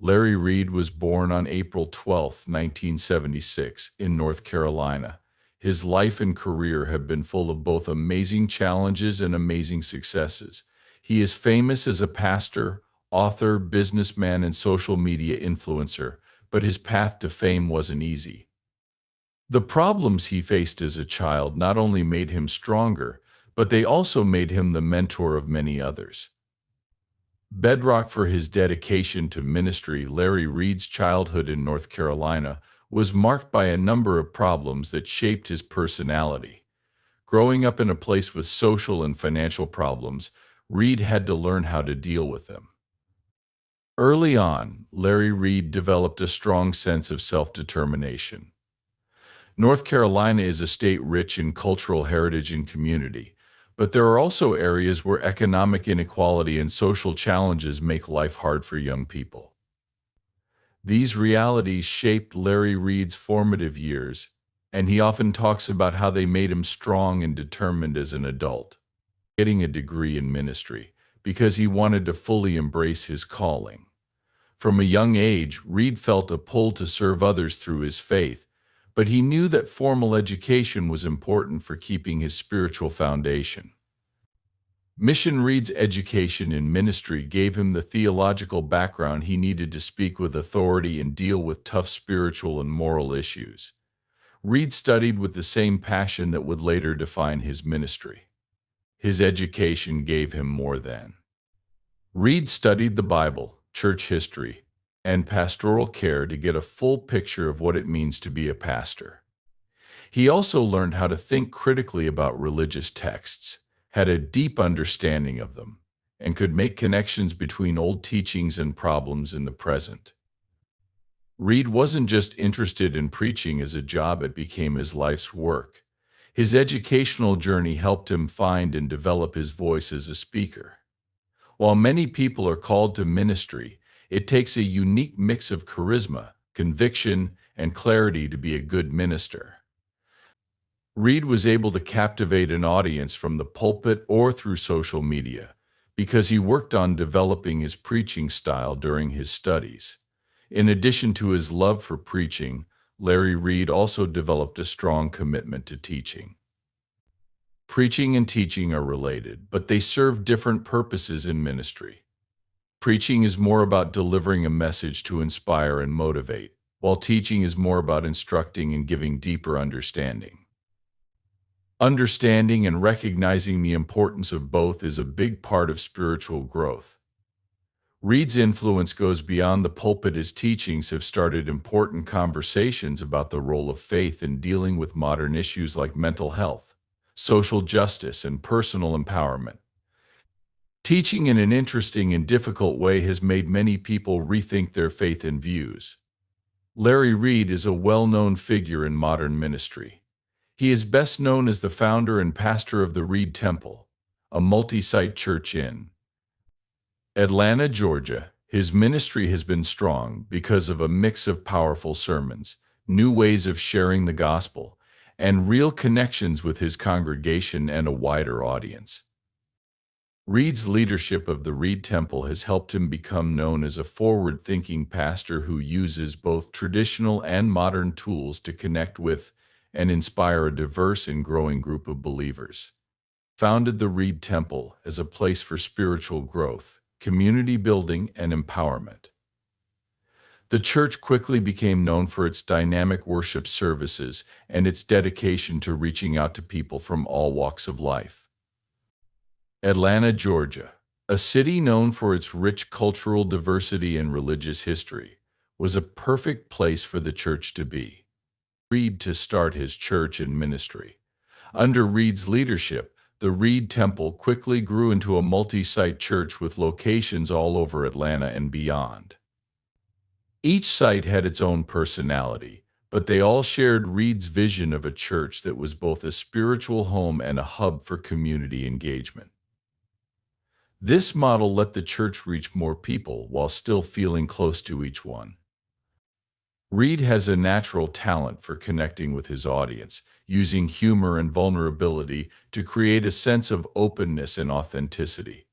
Larry Reid was born on April 12, 1976, in North Carolina. His life and career have been full of both amazing challenges and amazing successes. He is famous as a pastor, author, businessman, and social media influencer, but his path to fame wasn't easy. The problems he faced as a child not only made him stronger, but they also made him the mentor of many others. Bedrock for his dedication to ministry. Larry Reid's childhood in North Carolina was marked by a number of problems that shaped his personality. Growing up in a place with social and financial problems, Reid had to learn how to deal with them. Early on, Larry Reid developed a strong sense of self-determination. North Carolina is a state rich in cultural heritage and community, but there are also areas where economic inequality and social challenges make life hard for young people. These realities shaped Larry Reid's formative years, and he often talks about how they made him strong and determined as an adult, getting a degree in ministry because he wanted to fully embrace his calling. From a young age, Reid felt a pull to serve others through his faith, but he knew that formal education was important for keeping his spiritual foundation. Mission Reid's education in ministry gave him the theological background he needed to speak with authority and deal with tough spiritual and moral issues. Reid studied with the same passion that would later define his ministry. His education gave him more than. Reid studied the Bible, church history, and pastoral care to get a full picture of what it means to be a pastor. He also learned how to think critically about religious texts, had a deep understanding of them, and could make connections between old teachings and problems in the present. Reid wasn't just interested in preaching as a job, it became his life's work. His educational journey helped him find and develop his voice as a speaker. While many people are called to ministry, it takes a unique mix of charisma, conviction, and clarity to be a good minister. Reid was able to captivate an audience from the pulpit or through social media because he worked on developing his preaching style during his studies. In addition to his love for preaching, Larry Reid also developed a strong commitment to teaching. Preaching and teaching are related, but they serve different purposes in ministry. Preaching is more about delivering a message to inspire and motivate, while teaching is more about instructing and giving deeper understanding. Understanding and recognizing the importance of both is a big part of spiritual growth. Reid's influence goes beyond the pulpit. His teachings have started important conversations about the role of faith in dealing with modern issues like mental health, social justice, and personal empowerment. Teaching in an interesting and difficult way has made many people rethink their faith and views. Larry Reid is a well-known figure in modern ministry. He is best known as the founder and pastor of the Reid Temple, a multi-site church in Atlanta, Georgia. His ministry has been strong because of a mix of powerful sermons, new ways of sharing the gospel, and real connections with his congregation and a wider audience. Reid's leadership of the Reid Temple has helped him become known as a forward-thinking pastor who uses both traditional and modern tools to connect with and inspire a diverse and growing group of believers. Founded the Reid Temple as a place for spiritual growth, community building, and empowerment. The church quickly became known for its dynamic worship services and its dedication to reaching out to people from all walks of life. Atlanta, Georgia, a city known for its rich cultural diversity and religious history, was a perfect place for the church to be. Reid to start his church and ministry. Under Reid's leadership, the Reid Temple quickly grew into a multi-site church with locations all over Atlanta and beyond. Each site had its own personality, but they all shared Reid's vision of a church that was both a spiritual home and a hub for community engagement. This model let the church reach more people while still feeling close to each one. Reid has a natural talent for connecting with his audience, using humor and vulnerability to create a sense of openness and authenticity.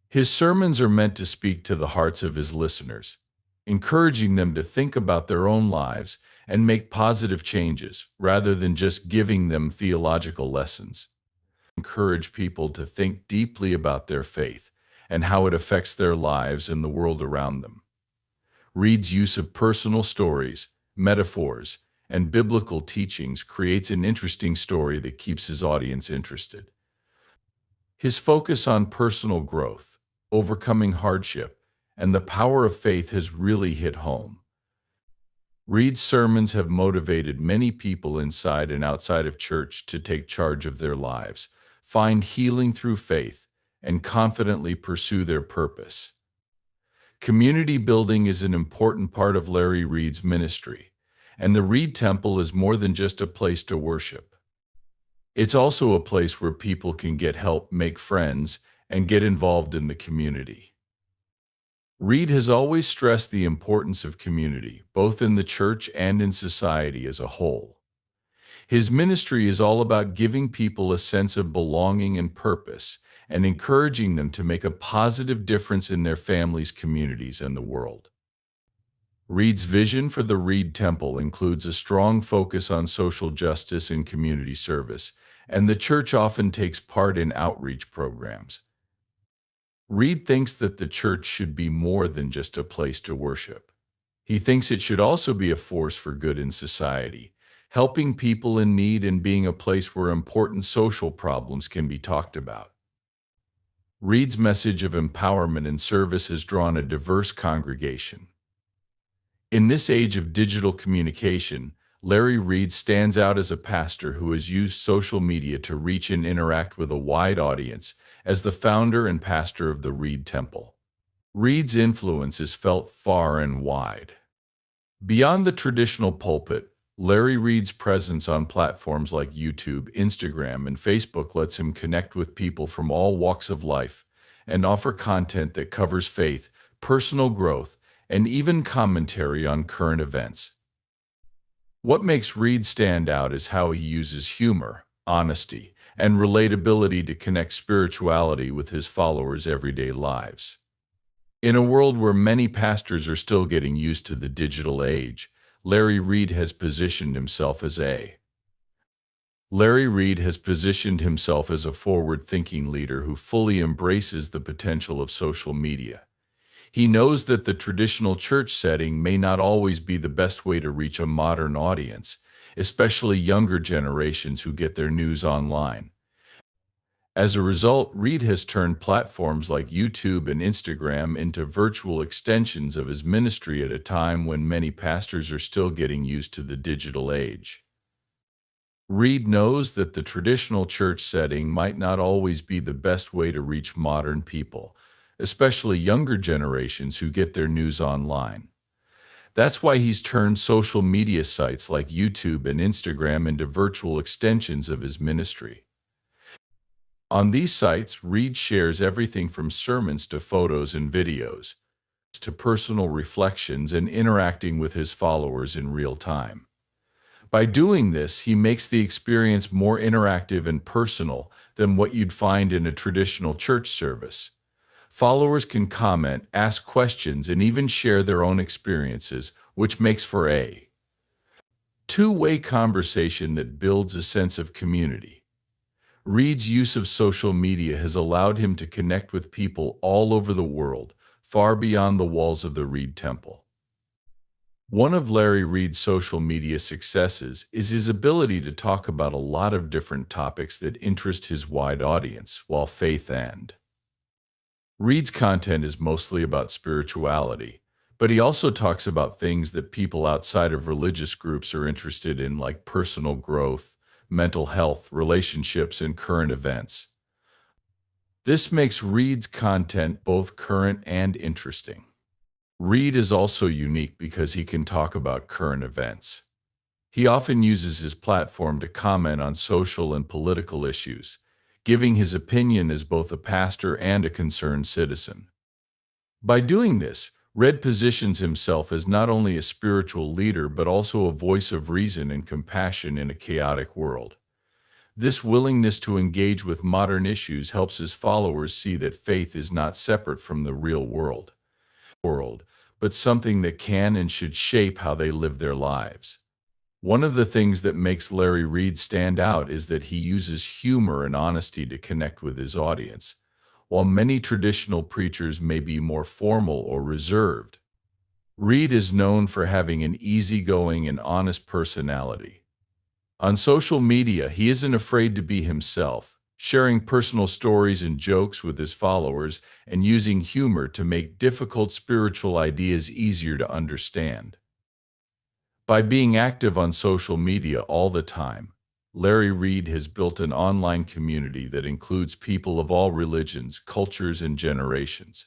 His sermons are meant to speak to the hearts of his listeners, encouraging them to think about their own lives and make positive changes rather than just giving them theological lessons. Encourage people to think deeply about their faith and how it affects their lives and the world around them. Reid's use of personal stories, metaphors, and biblical teachings creates an interesting story that keeps his audience interested. His focus on personal growth, overcoming hardship, and the power of faith has really hit home. Reid's sermons have motivated many people inside and outside of church to take charge of their lives, find healing through faith, and confidently pursue their purpose. Community building is an important part of Larry Reid's ministry, and the Reid Temple is more than just a place to worship. It's also a place where people can get help, make friends, and get involved in the community. Reid has always stressed the importance of community, both in the church and in society as a whole. His ministry is all about giving people a sense of belonging and purpose, and encouraging them to make a positive difference in their families, communities, and the world. Reid's vision for the Reid Temple includes a strong focus on social justice and community service, and the church often takes part in outreach programs. Reid thinks that the church should be more than just a place to worship. He thinks it should also be a force for good in society, helping people in need and being a place where important social problems can be talked about. Reid's message of empowerment and service has drawn a diverse congregation. In this age of digital communication, Larry Reid stands out as a pastor who has used social media to reach and interact with a wide audience as the founder and pastor of the Reid Temple. Reid's influence is felt far and wide. Beyond the traditional pulpit, Larry Reid's presence on platforms like YouTube, Instagram, and Facebook lets him connect with people from all walks of life and offer content that covers faith, personal growth, and even commentary on current events. What makes Reid stand out is how he uses humor, honesty, and relatability to connect spirituality with his followers' everyday lives. In a world where many pastors are still getting used to the digital age, Larry Reid has positioned himself as a forward-thinking leader who fully embraces the potential of social media. He knows that the traditional church setting may not always be the best way to reach a modern audience, especially younger generations who get their news online. As a result, Reid has turned platforms like YouTube and Instagram into virtual extensions of his ministry at a time when many pastors are still getting used to the digital age. Reid knows that the traditional church setting might not always be the best way to reach modern people, especially younger generations who get their news online. That's why he's turned social media sites like YouTube and Instagram into virtual extensions of his ministry. On these sites, Reid shares everything from sermons to photos and videos, to personal reflections and interacting with his followers in real time. By doing this, he makes the experience more interactive and personal than what you'd find in a traditional church service. Followers can comment, ask questions, and even share their own experiences, which makes for a two-way conversation that builds a sense of community. Reid's use of social media has allowed him to connect with people all over the world, far beyond the walls of the Reid Temple. One of Larry Reid's social media successes is his ability to talk about a lot of different topics that interest his wide audience, while faith and Reid's content is mostly about spirituality, but he also talks about things that people outside of religious groups are interested in, like personal growth, mental health, relationships, and current events. This makes Reid's content both current and interesting. Reid is also unique because he can talk about current events. He often uses his platform to comment on social and political issues, giving his opinion as both a pastor and a concerned citizen. By doing this, Reid positions himself as not only a spiritual leader but also a voice of reason and compassion in a chaotic world. This willingness to engage with modern issues helps his followers see that faith is not separate from the real world, but something that can and should shape how they live their lives. One of the things that makes Larry Reid stand out is that he uses humor and honesty to connect with his audience. While many traditional preachers may be more formal or reserved, Reid is known for having an easygoing and honest personality. On social media, he isn't afraid to be himself, sharing personal stories and jokes with his followers and using humor to make difficult spiritual ideas easier to understand. By being active on social media all the time, Larry Reid has built an online community that includes people of all religions, cultures, and generations.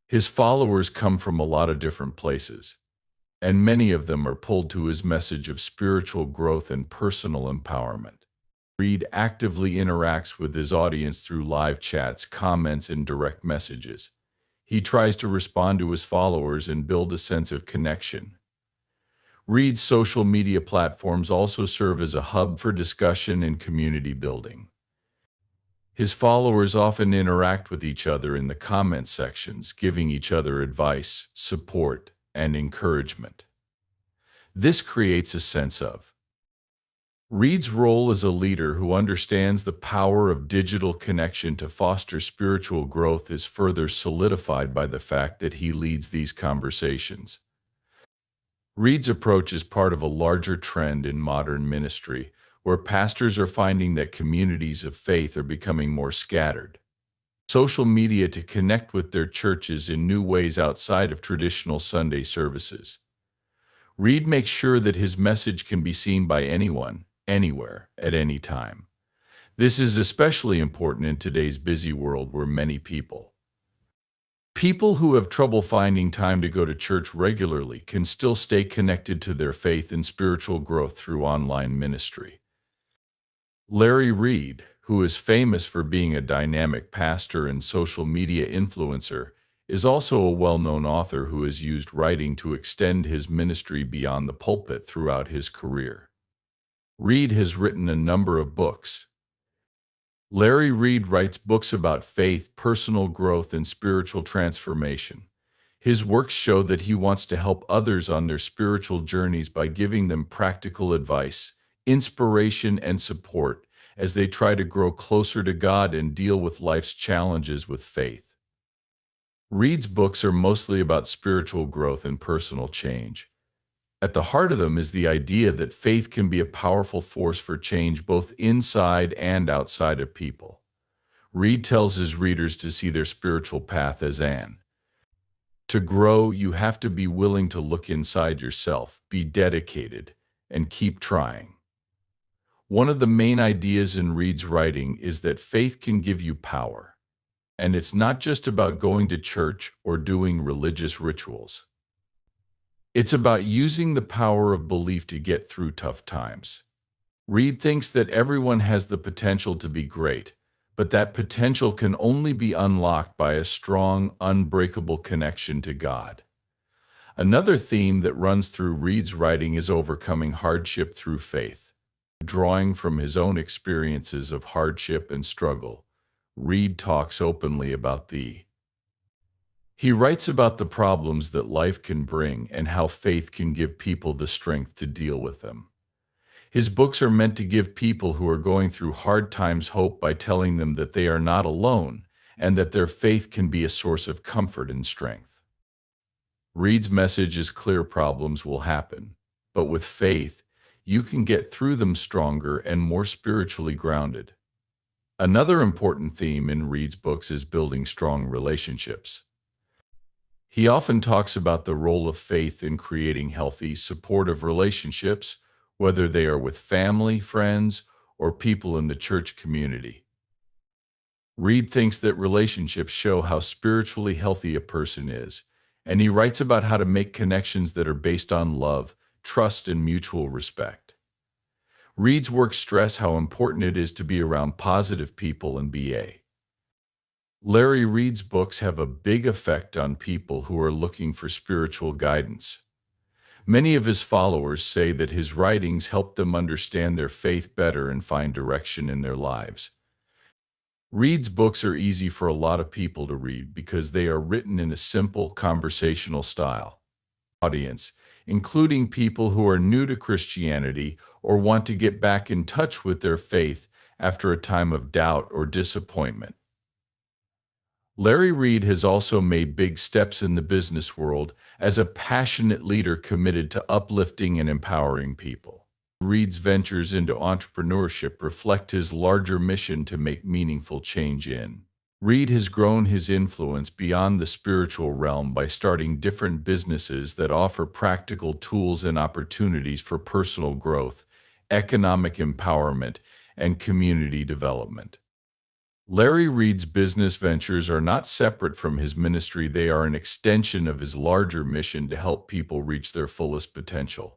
His followers come from a lot of different places, and many of them are pulled to his message of spiritual growth and personal empowerment. Reid actively interacts with his audience through live chats, comments, and direct messages. He tries to respond to his followers and build a sense of connection. Reid's social media platforms also serve as a hub for discussion and community building. His followers often interact with each other in the comment sections, giving each other advice, support, and encouragement. This creates a sense of Reid's role as a leader who understands the power of digital connection to foster spiritual growth is further solidified by the fact that he leads these conversations. Reid's approach is part of a larger trend in modern ministry, where pastors are finding that communities of faith are becoming more scattered. Social media to connect with their churches in new ways outside of traditional Sunday services. Reid makes sure that his message can be seen by anyone, anywhere, at any time. This is especially important in today's busy world where many people who have trouble finding time to go to church regularly can still stay connected to their faith and spiritual growth through online ministry. Larry Reid, who is famous for being a dynamic pastor and social media influencer, is also a well-known author who has used writing to extend his ministry beyond the pulpit throughout his career. Reid has written a number of books. Larry Reid writes books about faith, personal growth, and spiritual transformation. His works show that he wants to help others on their spiritual journeys by giving them practical advice, inspiration, and support as they try to grow closer to God and deal with life's challenges with faith. Reid's books are mostly about spiritual growth and personal change. At the heart of them is the idea that faith can be a powerful force for change both inside and outside of people. Reid tells his readers to see their spiritual path as to grow, you have to be willing to look inside yourself, be dedicated, and keep trying. One of the main ideas in Reid's writing is that faith can give you power, and it's not just about going to church or doing religious rituals. It's about using the power of belief to get through tough times. Reid thinks that everyone has the potential to be great, but that potential can only be unlocked by a strong, unbreakable connection to God. Another theme that runs through Reid's writing is overcoming hardship through faith. Drawing from his own experiences of hardship and struggle, Reid talks openly about He writes about the problems that life can bring and how faith can give people the strength to deal with them. His books are meant to give people who are going through hard times hope by telling them that they are not alone and that their faith can be a source of comfort and strength. Reid's message is clear: problems will happen, but with faith, you can get through them stronger and more spiritually grounded. Another important theme in Reid's books is building strong relationships. He often talks about the role of faith in creating healthy, supportive relationships, whether they are with family, friends, or people in the church community. Reid thinks that relationships show how spiritually healthy a person is, and he writes about how to make connections that are based on love, trust, and mutual respect. Reid's works stress how important it is to be around positive people and Larry Reid's books have a big effect on people who are looking for spiritual guidance. Many of his followers say that his writings help them understand their faith better and find direction in their lives. Reid's books are easy for a lot of people to read because they are written in a simple, conversational style. Audience, including people who are new to Christianity or want to get back in touch with their faith after a time of doubt or disappointment. Larry Reid has also made big steps in the business world as a passionate leader committed to uplifting and empowering people. Reid's ventures into entrepreneurship reflect his larger mission to make meaningful change in. Reid has grown his influence beyond the spiritual realm by starting different businesses that offer practical tools and opportunities for personal growth, economic empowerment, and community development. Larry Reid's business ventures are not separate from his ministry, they are an extension of his larger mission to help people reach their fullest potential.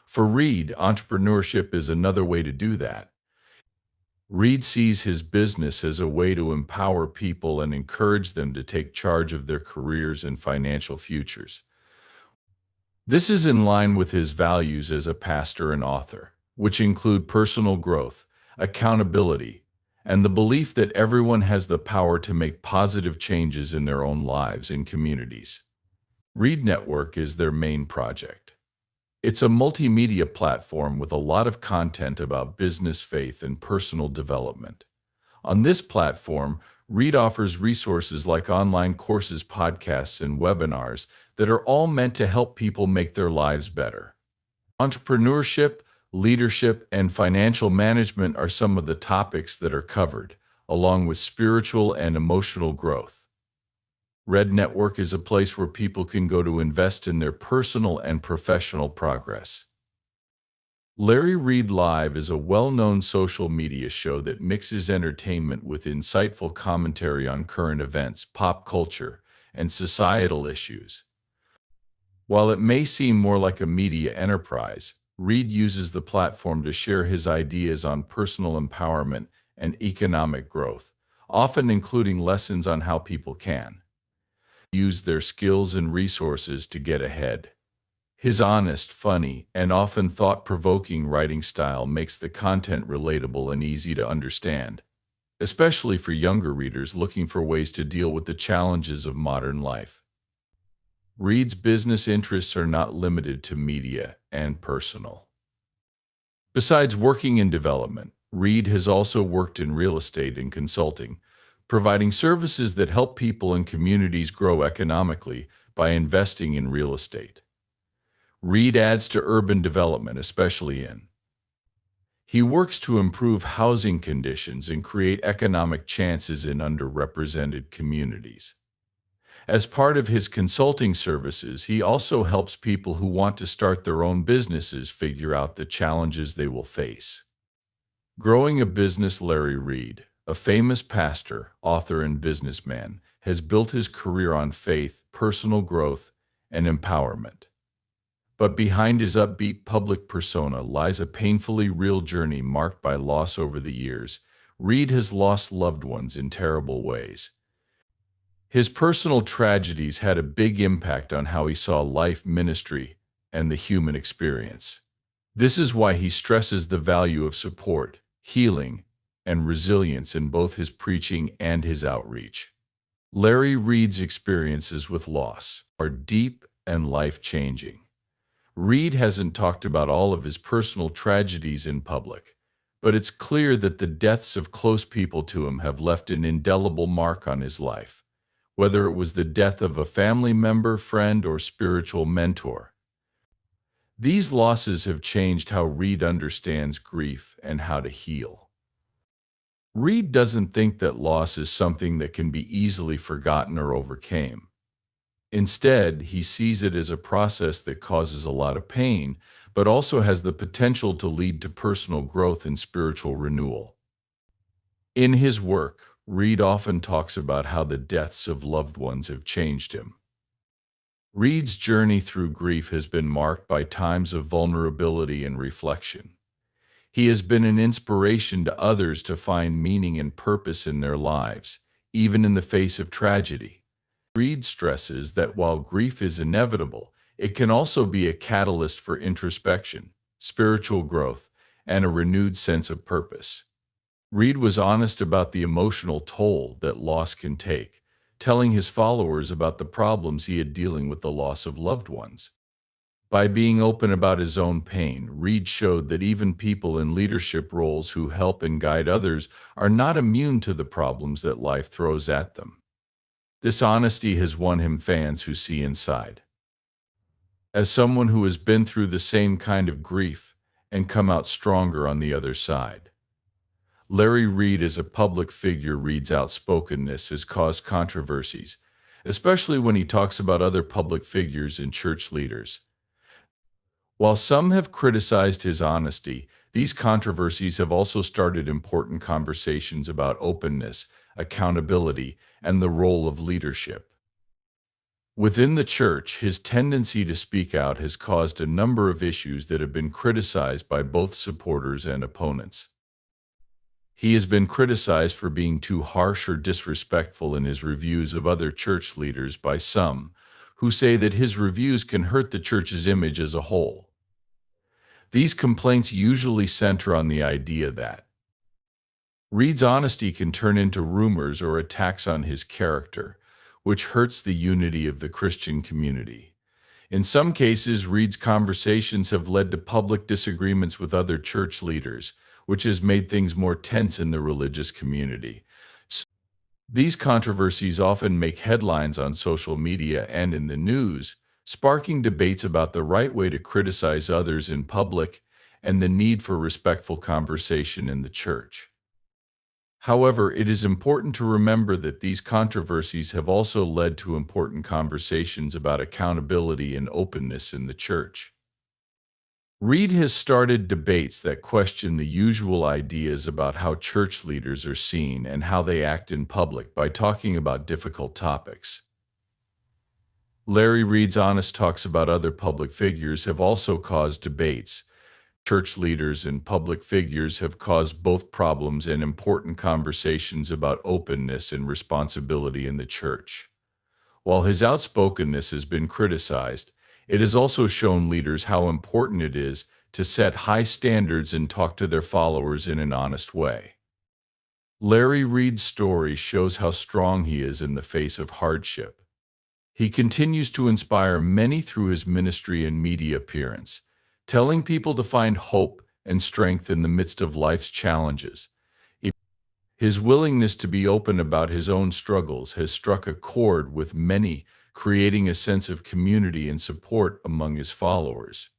For Reid, entrepreneurship is another way to do that. Reid sees his business as a way to empower people and encourage them to take charge of their careers and financial futures. This is in line with his values as a pastor and author, which include personal growth, accountability, and the belief that everyone has the power to make positive changes in their own lives and communities. Reid Network is their main project. It's a multimedia platform with a lot of content about business, faith, and personal development. On this platform, Reid offers resources like online courses, podcasts, and webinars that are all meant to help people make their lives better. Entrepreneurship, leadership, and financial management are some of the topics that are covered, along with spiritual and emotional growth. Red Network is a place where people can go to invest in their personal and professional progress. Larry Reid Live is a well-known social media show that mixes entertainment with insightful commentary on current events, pop culture, and societal issues. While it may seem more like a media enterprise, Reid uses the platform to share his ideas on personal empowerment and economic growth, often including lessons on how people can use their skills and resources to get ahead. His honest, funny, and often thought-provoking writing style makes the content relatable and easy to understand, especially for younger readers looking for ways to deal with the challenges of modern life. Reid's business interests are not limited to media and personal. Besides working in development, Reid has also worked in real estate and consulting, providing services that help people and communities grow economically by investing in real estate. Reid adds to urban development, especially in. He works to improve housing conditions and create economic chances in underrepresented communities. As part of his consulting services, he also helps people who want to start their own businesses figure out the challenges they will face. Growing a business, Larry Reid, a famous pastor, author, and businessman, has built his career on faith, personal growth, and empowerment. But behind his upbeat public persona lies a painfully real journey marked by loss over the years. Reid has lost loved ones in terrible ways. His personal tragedies had a big impact on how he saw life, ministry, and the human experience. This is why he stresses the value of support, healing, and resilience in both his preaching and his outreach. Larry Reid's experiences with loss are deep and life-changing. Reid hasn't talked about all of his personal tragedies in public, but it's clear that the deaths of close people to him have left an indelible mark on his life, whether it was the death of a family member, friend, or spiritual mentor. These losses have changed how Reid understands grief and how to heal. Reid doesn't think that loss is something that can be easily forgotten or overcame. Instead, he sees it as a process that causes a lot of pain, but also has the potential to lead to personal growth and spiritual renewal. In his work, Reid often talks about how the deaths of loved ones have changed him. Reid's journey through grief has been marked by times of vulnerability and reflection. He has been an inspiration to others to find meaning and purpose in their lives, even in the face of tragedy. Reid stresses that while grief is inevitable, it can also be a catalyst for introspection, spiritual growth, and a renewed sense of purpose. Reid was honest about the emotional toll that loss can take, telling his followers about the problems he had dealing with the loss of loved ones. By being open about his own pain, Reid showed that even people in leadership roles who help and guide others are not immune to the problems that life throws at them. This honesty has won him fans who see inside. As someone who has been through the same kind of grief and come out stronger on the other side, Larry Reid as a public figure. Reid's outspokenness has caused controversies, especially when he talks about other public figures and church leaders. While some have criticized his honesty, these controversies have also started important conversations about openness, accountability, and the role of leadership. Within the church, his tendency to speak out has caused a number of issues that have been criticized by both supporters and opponents. He has been criticized for being too harsh or disrespectful in his reviews of other church leaders by some, who say that his reviews can hurt the church's image as a whole. These complaints usually center on the idea that Reid's honesty can turn into rumors or attacks on his character, which hurts the unity of the Christian community. In some cases, Reid's conversations have led to public disagreements with other church leaders, which has made things more tense in the religious community. These controversies often make headlines on social media and in the news, sparking debates about the right way to criticize others in public and the need for respectful conversation in the church. However, it is important to remember that these controversies have also led to important conversations about accountability and openness in the church. Reid has started debates that question the usual ideas about how church leaders are seen and how they act in public by talking about difficult topics. Larry Reid's honest talks about other public figures have also caused debates. Church leaders and public figures have caused both problems and important conversations about openness and responsibility in the church. While his outspokenness has been criticized, it has also shown leaders how important it is to set high standards and talk to their followers in an honest way. Larry Reid's story shows how strong he is in the face of hardship. He continues to inspire many through his ministry and media appearance, telling people to find hope and strength in the midst of life's challenges. His willingness to be open about his own struggles has struck a chord with many, creating a sense of community and support among his followers.